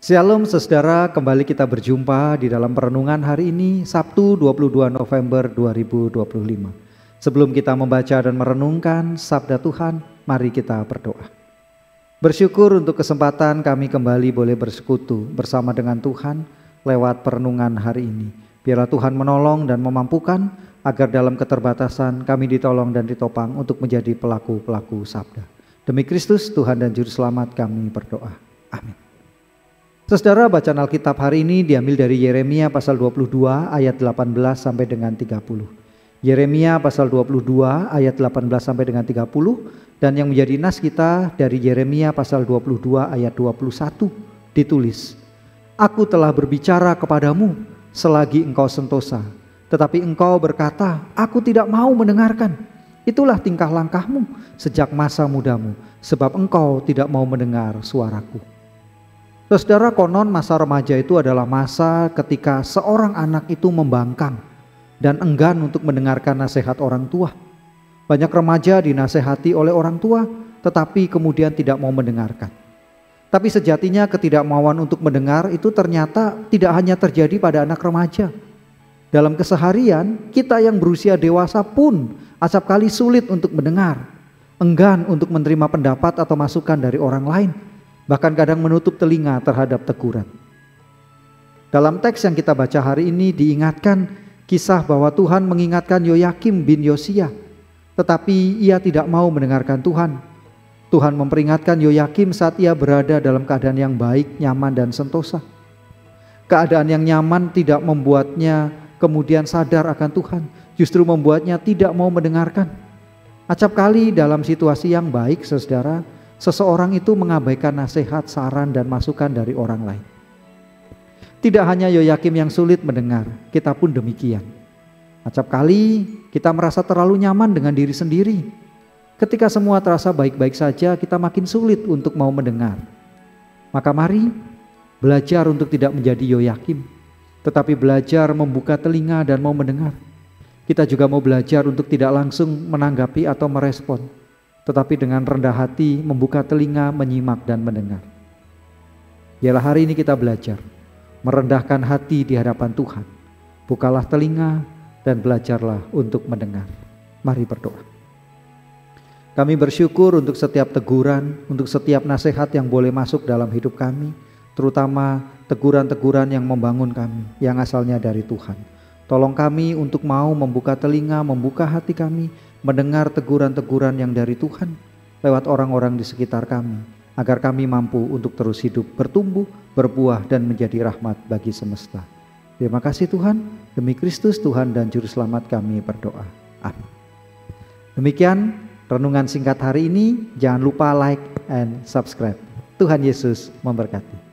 Shalom saudara, kembali kita berjumpa di dalam perenungan hari ini, Sabtu 22 November 2025. Sebelum kita membaca dan merenungkan sabda Tuhan, mari kita berdoa. Bersyukur untuk kesempatan kami kembali boleh bersekutu bersama dengan Tuhan lewat perenungan hari ini. Biarlah Tuhan menolong dan memampukan agar dalam keterbatasan kami ditolong dan ditopang untuk menjadi pelaku-pelaku sabda. Demi Kristus Tuhan dan Juru Selamat kami berdoa. Amin. Saudara, bacaan Alkitab hari ini diambil dari Yeremia pasal 22 ayat 18 sampai dengan 30. Yeremia pasal 22 ayat 18 sampai dengan 30, dan yang menjadi nas kita dari Yeremia pasal 22 ayat 21 ditulis, "Aku telah berbicara kepadamu selagi engkau sentosa, tetapi engkau berkata, aku tidak mau mendengarkan. Itulah tingkah langkahmu sejak masa mudamu, sebab engkau tidak mau mendengar suaraku." Saudara, konon masa remaja itu adalah masa ketika seorang anak itu membangkang dan enggan untuk mendengarkan nasihat orang tua. Banyak remaja dinasehati oleh orang tua tetapi kemudian tidak mau mendengarkan. Tapi sejatinya ketidakmauan untuk mendengar itu ternyata tidak hanya terjadi pada anak remaja. Dalam keseharian, kita yang berusia dewasa pun acap kali sulit untuk mendengar, enggan untuk menerima pendapat atau masukan dari orang lain, bahkan kadang menutup telinga terhadap teguran. Dalam teks yang kita baca hari ini diingatkan kisah bahwa Tuhan mengingatkan Yoyakim bin Yosia, tetapi ia tidak mau mendengarkan Tuhan. Tuhan memperingatkan Yoyakim saat ia berada dalam keadaan yang baik, nyaman dan sentosa. Keadaan yang nyaman tidak membuatnya kemudian sadar akan Tuhan, justru membuatnya tidak mau mendengarkan. Acap kali dalam situasi yang baik, saudara, seseorang itu mengabaikan nasihat, saran dan masukan dari orang lain. Tidak hanya Yoyakim yang sulit mendengar, kita pun demikian. Acap kali kita merasa terlalu nyaman dengan diri sendiri. Ketika semua terasa baik-baik saja, kita makin sulit untuk mau mendengar. Maka mari belajar untuk tidak menjadi Yoyakim, tetapi belajar membuka telinga dan mau mendengar. Kita juga mau belajar untuk tidak langsung menanggapi atau merespon, tetapi dengan rendah hati membuka telinga, menyimak dan mendengar. Biarlah hari ini kita belajar merendahkan hati di hadapan Tuhan. Bukalah telinga dan belajarlah untuk mendengar. Mari berdoa. Kami bersyukur untuk setiap teguran, untuk setiap nasihat yang boleh masuk dalam hidup kami, terutama teguran-teguran yang membangun kami, yang asalnya dari Tuhan. Tolong kami untuk mau membuka telinga, membuka hati kami, mendengar teguran-teguran yang dari Tuhan lewat orang-orang di sekitar kami, agar kami mampu untuk terus hidup, bertumbuh, berbuah dan menjadi rahmat bagi semesta. Terima kasih Tuhan, demi Kristus Tuhan dan Juru Selamat kami berdoa. Amin. Demikian renungan singkat hari ini. Jangan lupa like and subscribe. Tuhan Yesus memberkati.